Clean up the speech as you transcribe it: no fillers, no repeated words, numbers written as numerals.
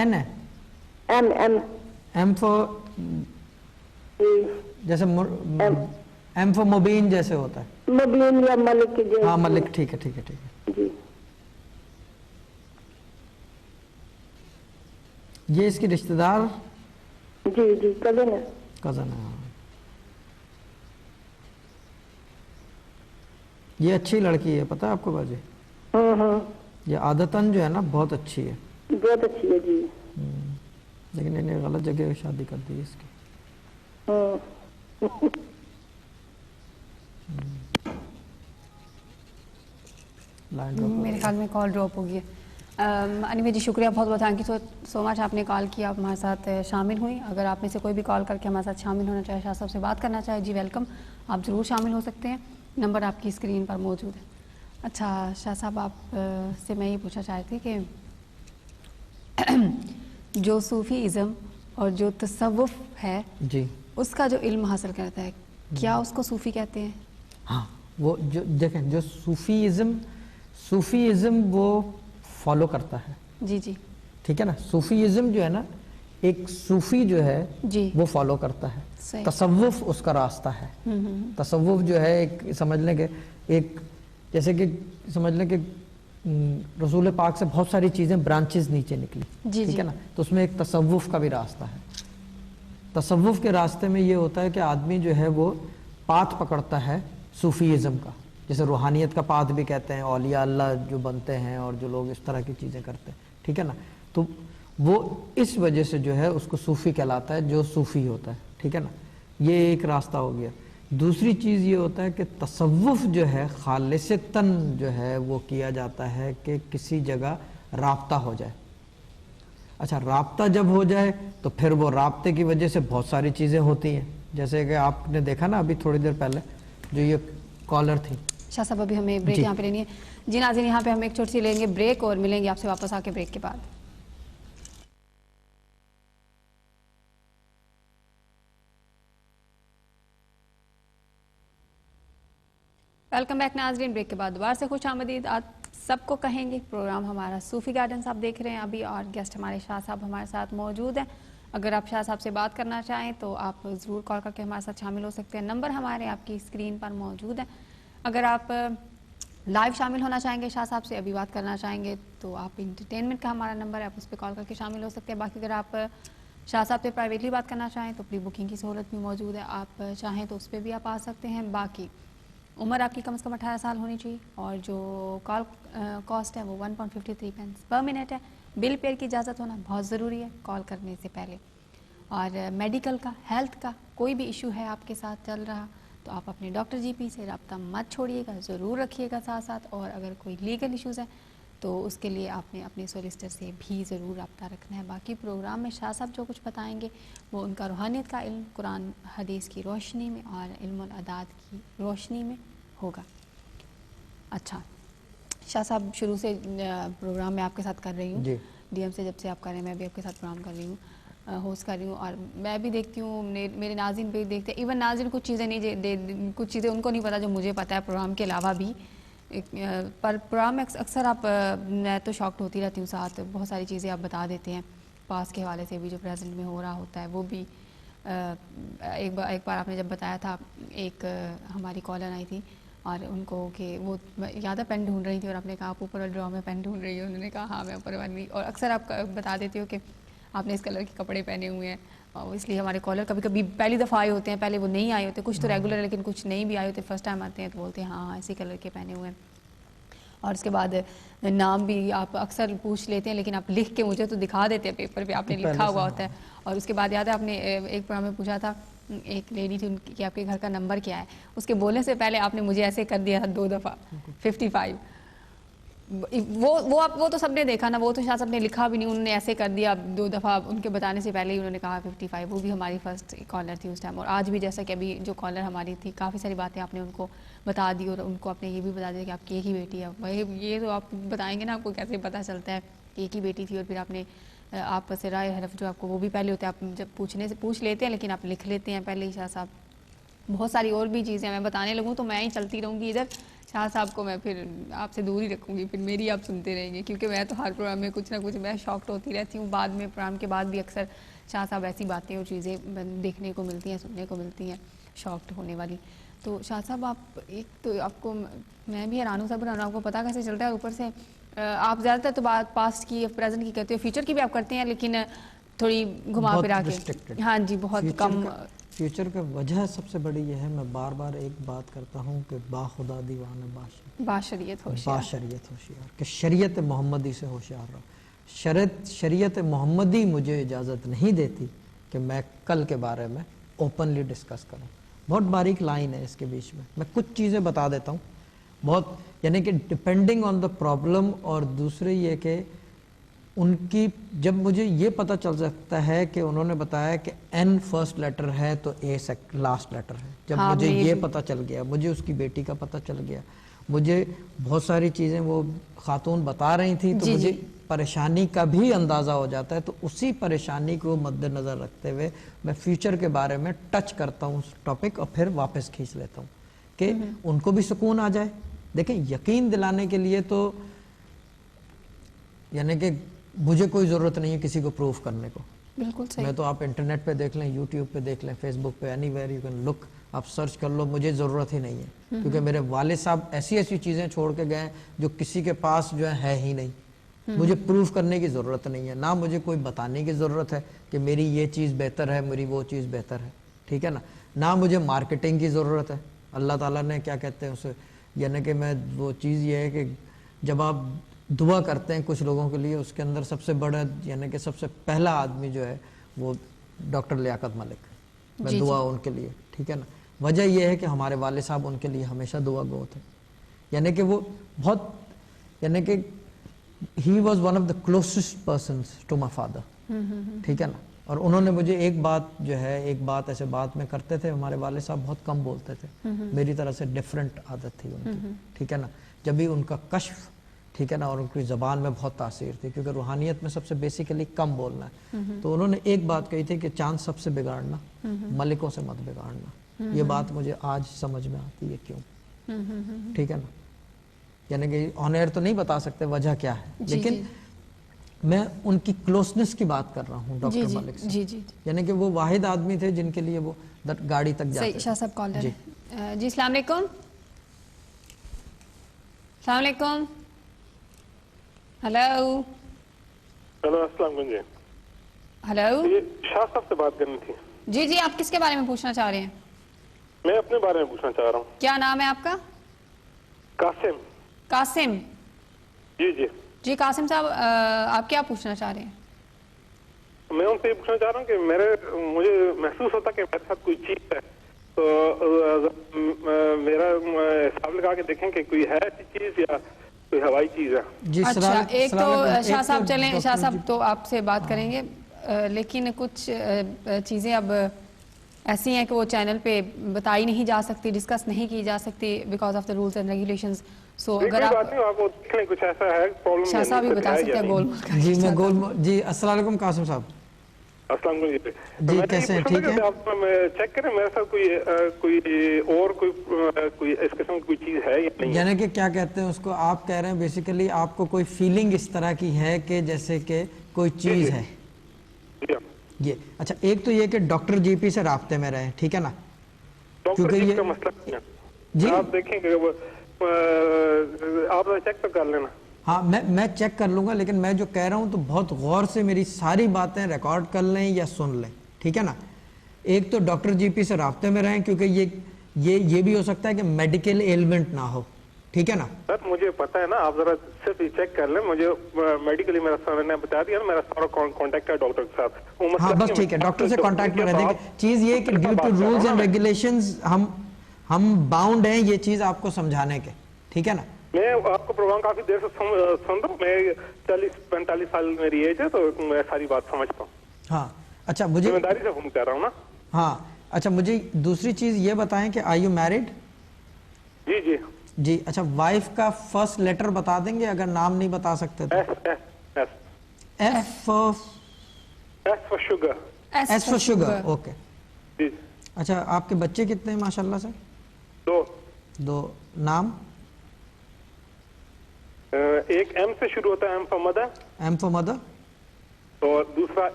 N है M M M for जैसे M for मुबीन जैसे होता है मुबीन या मलिक जैसे। हाँ मलिक, ठीक है ठीक है ठीक है। जी ये इसकी रिश्तेदार जी जी कजन है। कजन है। ये अच्छी लड़की है, पता है आपको बाजी? ये आदतन जो है ना बहुत अच्छी है, बहुत अच्छी है जी। लेकिन इन्हें गलत जगह शादी कर दी इसकी। मेरे ख्याल में कॉल ड्रॉप हो गई है। अनिमे जी शुक्रिया, बहुत बहुत थैंक यू सो मच, आपने कॉल किया, आप हमारे साथ शामिल हुई। अगर आप में से कोई भी कॉल करके हमारे साथ शामिल होना चाहे, शाह साहब से बात करना चाहे, जी वेलकम, आप ज़रूर शामिल हो सकते हैं। नंबर आपकी स्क्रीन पर मौजूद है। अच्छा शाह साहब, आप से मैं ये पूछना चाहती थी कि जो सूफ़ीज़म और जो तसव्वुफ़ है जी, उसका जो इल्म हासिल करता है, क्या उसको सूफ़ी कहते हैं? हाँ, वो जो देखें, जो सूफीज़म वो फॉलो करता है। जी जी ठीक है ना, सूफीज़म जो है ना, एक सूफी जो है जी वो फॉलो करता है, सही। तसव्वुफ उसका रास्ता है। तसव्वुफ जो है एक समझ लें कि एक जैसे कि समझ लें कि रसूल पाक से बहुत सारी चीज़ें ब्रांचेस नीचे निकली, जी ठीक जी है ना, तो उसमें एक तसव्वुफ का भी रास्ता है। तसव्वुफ के रास्ते में ये होता है कि आदमी जो है वो पाथ पकड़ता है सूफीज़म का, जैसे रूहानियत का पाथ भी कहते हैं, औलिया अल्लाह जो बनते हैं और जो लोग इस तरह की चीज़ें करते हैं, ठीक है ना, तो वो इस वजह से जो है उसको सूफ़ी कहलाता है, जो सूफ़ी होता है, ठीक है ना। ये एक रास्ता हो गया। दूसरी चीज़ ये होता है कि तसव्वुफ जो है खालिसतन जो है वो किया जाता है कि किसी जगह राब्ता हो जाए। अच्छा, राब्ता जब हो जाए तो फिर वो राब्ते की वजह से बहुत सारी चीज़ें होती हैं, जैसे कि आपने देखा ना अभी थोड़ी देर पहले जो ये कॉलर थी। शाह साहब अभी हमें ब्रेक यहाँ पे लेनी है। जी नाज़रीन, यहाँ पे हम एक छोटी सी लेंगे ब्रेक और मिलेंगे आपसे वापस आके ब्रेक के बाद। वेलकम बैक नाज़रीन, ब्रेक के बाद दोबारा से खुश आमदीद आप सबको कहेंगे। प्रोग्राम हमारा सूफ़ी गार्डन्स आप देख रहे हैं अभी, और गेस्ट हमारे शाह साहब हमारे साथ मौजूद हैं। अगर आप शाह साहब से बात करना चाहें तो आप ज़रूर कॉल करके हमारे साथ शामिल हो सकते हैं। नंबर हमारे आपकी स्क्रीन पर मौजूद है। अगर आप लाइव शामिल होना चाहेंगे, शाह साहब से अभी बात करना चाहेंगे, तो आप इंटरटेनमेंट का हमारा नंबर है, आप उस पर कॉल करके शामिल हो सकते हैं। बाकी अगर आप शाह साहब से प्राइवेटली बात करना चाहें तो प्री बुकिंग की सहूलत भी मौजूद है, आप चाहें तो उस पर भी आप आ सकते हैं। बाकी उम्र आपकी कम से कम 18 साल होनी चाहिए, और जो कॉल कॉस्ट है वो 1.53 पर मिनट है। बिल पेयर की इजाज़त होना बहुत ज़रूरी है कॉल करने से पहले। और मेडिकल का, हेल्थ का कोई भी इशू है आपके साथ चल रहा, तो आप अपने डॉक्टर जीपी से रब्ता मत छोड़िएगा, ज़रूर रखिएगा साथ साथ। और अगर कोई लीगल इश्यूज़ हैं तो उसके लिए आपने अपने सोलिसिटर से भी ज़रूर रब्ता रखना है। बाकी प्रोग्राम में शाह साहब जो कुछ बताएंगे वो उनका रूहानियत का इल्म कुरान हदीस की रोशनी में और इल्मुल अदाद की रोशनी में होगा। अच्छा शाह साहब, शुरू से प्रोग्राम में आपके साथ कर रही हूँ, डीएम से जब से आप कर रहे हैं मैं भी आपके साथ प्रोग्राम कर रही हूँ, होस्ट कर रही हूँ, और मैं भी देखती हूँ, मेरे नाज़रीन भी देखते हैं। इवन नाज़रीन कुछ चीज़ें नहीं कुछ चीज़ें उनको नहीं पता जो मुझे पता है प्रोग्राम के अलावा भी। पर प्रोग्राम में अक्सर आप, मैं तो शॉक्ड होती रहती हूँ, साथ बहुत सारी चीज़ें आप बता देते हैं पास के हवाले से भी, जो प्रेजेंट में हो रहा होता है वो भी। एक बार आपने जब बताया था, एक हमारी कॉलर आई थी और उनको कि वो यादा पेन ढूंढ रही थी, और आपने कहा आप ऊपर वाले ड्रॉ में पेन ढूंढ रही हो, उन्होंने कहा हाँ मैं ऊपर वाली। और अक्सर आप बता देती हो कि आपने इस कलर के कपड़े पहने हुए हैं, और इसलिए हमारे कॉलर कभी कभी पहली दफ़ा आए होते हैं, पहले वो नहीं आए होते, कुछ तो रेगुलर है लेकिन कुछ नहीं भी आए होते, फर्स्ट टाइम आते हैं तो बोलते हैं हाँ हाँ इसी कलर के पहने हुए हैं। और उसके बाद नाम भी आप अक्सर पूछ लेते हैं, लेकिन आप लिख के मुझे तो दिखा देते हैं पेपर पे, आपने लिखा हुआ होता है। और उसके बाद याद है आपने एक प्रोग्राम में पूछा था, एक लेडी थी उनकी कि आपके घर का नंबर क्या है, उसके बोलने से पहले आपने मुझे ऐसे कर दिया था 2 दफ़ा 55। वो तो सबने देखा ना, वो तो शायद सबने लिखा भी नहीं, उन्होंने ऐसे कर दिया 2 दफ़ा, उनके बताने से पहले ही उन्होंने कहा 55। वो भी हमारी फर्स्ट कॉलर थी उस टाइम। और आज भी जैसा कि अभी जो कॉलर हमारी थी, काफ़ी सारी बातें आपने उनको बता दी, और उनको आपने ये भी बता दिया कि आपकी एक ही बेटी है। भाई ये तो आप बताएंगे ना, आपको कैसे पता चलता है कि एक ही बेटी थी। और फिर आपने आप से राय हरफ जो आपको वो भी पहले होते हैं, आप जब पूछने से पूछ लेते हैं लेकिन आप लिख लेते हैं पहले ही। शाह साहब बहुत सारी और भी चीज़ें मैं बताने लगूँ तो मैं ही चलती रहूँगी इधर, شاہ صاحب کو میں پھر آپ سے دور ہی رکھوں گی, پھر میری آپ سنتے رہیں گے, کیونکہ میں تو ہر پروگرام میں کچھ نہ کچھ میں شاکڈ ہوتی رہتی ہوں. بعد میں پروگرام کے بعد بھی اکثر شاہ صاحب ایسی باتیں اور چیزیں دیکھنے کو ملتی ہیں, سننے کو ملتی ہیں شاکڈ ہونے والی. تو شاہ صاحب آپ ایک تو آپ کو میں بھی حیران ہوں, سب آپ کو پتہ کیسے چلتا ہے, اوپر سے آپ زیادہ تر تو بات پاسٹ کی پریزنٹ کی کرتے ہو, فیوچر کی بھی آپ کرتے ہیں لیکن تھوڑی گھما پھرا کے. ہاں جی, بہت کم. فیوچر کا وجہ سب سے بڑی یہ ہے, میں بار بار ایک بات کرتا ہوں کہ با خدا دیوانہ باشریت ہوشیار, کہ شریعت محمدی سے ہوشیار رہو. شریعت محمدی مجھے اجازت نہیں دیتی کہ میں کل کے بارے میں اوپنلی ڈسکس کروں. بہت باریک لائن ہے اس کے بیچ میں کچھ چیزیں بتا دیتا ہوں بہت, یعنی کہ ڈپینڈنگ آن دا پرابلم. اور دوسرے یہ کہ ان کی جب مجھے یہ پتہ چل سکتا ہے کہ انہوں نے بتایا کہ این فرسٹ لیٹر ہے تو اے لاسٹ لیٹر ہے, جب مجھے یہ پتہ چل گیا, مجھے اس کی بیٹی کا پتہ چل گیا, مجھے بہت ساری چیزیں وہ خاتون بتا رہی تھی, تو مجھے پریشانی کا بھی اندازہ ہو جاتا ہے. تو اسی پریشانی کو مد نظر رکھتے ہوئے میں فیوچر کے بارے میں ٹچ کرتا ہوں اس ٹاپک, اور پھر واپس کھینچ لیتا ہوں کہ ان کو بھی سکون آ جائے. دیکھیں, یقین دلانے کے لیے تو یعنی کہ مجھے کوئی ضرورت نہیں ہے کسی کو پروف کرنے کو. بالکل صحیح. میں تو آپ انٹرنیٹ پہ دیکھ لیں, یوٹیوب پہ دیکھ لیں, فیس بک پہ, anywhere you can look, آپ سرچ کر لو, مجھے ضرورت ہی نہیں ہے. کیونکہ میرے والد صاحب ایسی چیزیں چھوڑ کے گئے جو کسی کے پاس جو ہے ہی نہیں. مجھے پروف کرنے کی ضرورت نہیں ہے, نہ مجھے کوئی بتانے کی ضرورت ہے کہ میری یہ چیز بہتر ہے, میری وہ چیز بہتر ہے, ٹھیک ہے نا. نہ مجھے مارکیٹنگ کی ضرورت ہے. اللہ تعالیٰ نے کیا کہتے ہیں اسے, یعنی کہ میں وہ چیز یہ ہے کہ جب آپ دعا کرتے ہیں کچھ لوگوں کے لیے, اس کے اندر سب سے بڑا یعنی کہ سب سے پہلا آدمی جو ہے وہ ڈاکٹر لیاقت ملک, میں دعا ان کے لیے, ٹھیک ہے نا. وجہ یہ ہے کہ ہمارے والد صاحب ان کے لیے ہمیشہ دعا گو تھے, یعنی کہ وہ بہت یعنی کہ he was one of the closest person to my father, ٹھیک ہے نا. اور انہوں نے مجھے ایک بات ایسے بات میں کرتے تھے, ہمارے والد صاحب بہت کم بولتے تھے, میری طرح سے ڈیفرنٹ عادت تھی ان کی, ٹھیک ہے نا. جب بھی ان کا کشف, ٹھیک ہے نا, اور ان کی زبان میں بہت تاثیر تھی, کیونکہ روحانیت میں سب سے بیسیکلی کم بولنا ہے. تو انہوں نے ایک بات کہی تھی کہ چاند سب سے بگاڑنا, ملکوں سے مت بگاڑنا. یہ بات مجھے آج سمجھ میں آتی ہے کیوں, ٹھیک ہے نا. یعنی کہ آن ایئر تو نہیں بتا سکتے وجہ کیا ہے, لیکن میں ان کی کلوزنس کی بات کر رہا ہوں ڈاکٹر ملک سے. یعنی کہ وہ واحد آدمی تھے جن کے لیے وہ گاڑی تک جاتے تھے. شاہ صاحب کالر جی, السلام علیکم. السلام علیکم. ہلو. ہلو, السلام علیکم. جی ہلو, شاہ صاحب سے بات کرنی تھی. جی آپ کس کے بارے میں پوچھنا چاہ رہے ہیں؟ میں اپنے بارے میں پوچھنا چاہ رہا ہوں. کیا نام ہے آپ کا؟ قاسم. جی قاسم صاحب, آپ کیا پوچھنا چاہ رہے ہیں؟ میں ان سے یہ پوچھنا چاہ رہا ہوں کہ مجھے محسوس ہوتا کہ میرے ساتھ کوئی چیز ہے, تو میرا حساب لگا کے دیکھیں کہ کوئی ہے ایسی چیز یا کوئی ہوائی چیز ہے. جی اچھا, ایک تو شاہ صاحب چلیں, شاہ صاحب تو آپ سے بات کریں گے, لیکن کچھ چیزیں اب ایسی ہیں کہ وہ چینل پہ بتائی نہیں جا سکتی, ڈسکس نہیں کی جا سکتی because of the rules and regulations. So اگر آپ کچھ ایسا ہے پرابلم, شاہ صاحب بھی بتا سکتے ہیں. گول جی میں جی السلام علیکم قاسم صاحب. السلام علیکم. جی کیسے ہیں, ٹھیک ہے. آپ چیک کریں میرے ساتھ کوئی اس قسم کی کوئی چیز ہے یا نہیں. یعنی کہ کیا کہتے ہیں اس کو, آپ کہہ رہے ہیں بیسیکلی آپ کو کوئی فیلنگ اس طرح کی ہے کہ جیسے کہ کوئی چیز ہے. یہ اچھا, ایک تو یہ کہ ڈاکٹر جی پی سے رابطے میں رہیں, ٹھیک ہے نا. ڈاکٹر جی کا مسئلہ جی آپ دیکھیں کہ آپ چیک تو کر لینا. ہاں میں چیک کر لوں گا, لیکن میں جو کہہ رہا ہوں تو بہت غور سے میری ساری باتیں ریکارڈ کر لیں یا سن لیں, ٹھیک ہے نا. ایک تو ڈاکٹر جی پی سے رابطے میں رہیں, کیونکہ یہ بھی ہو سکتا ہے کہ میڈیکل ایلمنٹ نہ ہو, ٹھیک ہے نا. سر مجھے پتا ہے نا, آپ ذرا صرف یہ چیک کر لیں. مجھے میڈیکلی میں نے بتا دیا نا, میرا سارا کانٹیکٹ ہے ڈاکٹر کے ساتھ. ہاں بس ٹھیک ہے, ڈاکٹر سے کانٹیکٹ میں رہ دیں. چیز یہ کہ due to rules and regulations ہم باؤنڈ ہیں یہ چیز آپ کو سمجھانے کے, ٹھیک ہے نا. میں آپ کو پروگرام کافی دیر سے سن رہا ہوں, میں 40-45 سال میری ایج ہے, تو میں ساری بات سمجھتا ہوں. ہاں اچھا, مجھے ذمہ داری سے فون کر رہا ہوں نا. ہاں اچھا, مجھے دوسری چیز یہ بتائیں کہ آر یو میرڈ؟ جی اچھا, وائف کا فرسٹ لیٹر بتا دیں گے اگر نام نہیں بتا سکتے تو. F for sugar. اوکے. جی اچھا, آپ کے بچے کتنے ہیں ماشاءاللہ سے؟ 2. نام؟ ایک ایم سے شروع ہوتا ہے, M for mother, M for mother, اور دوسرا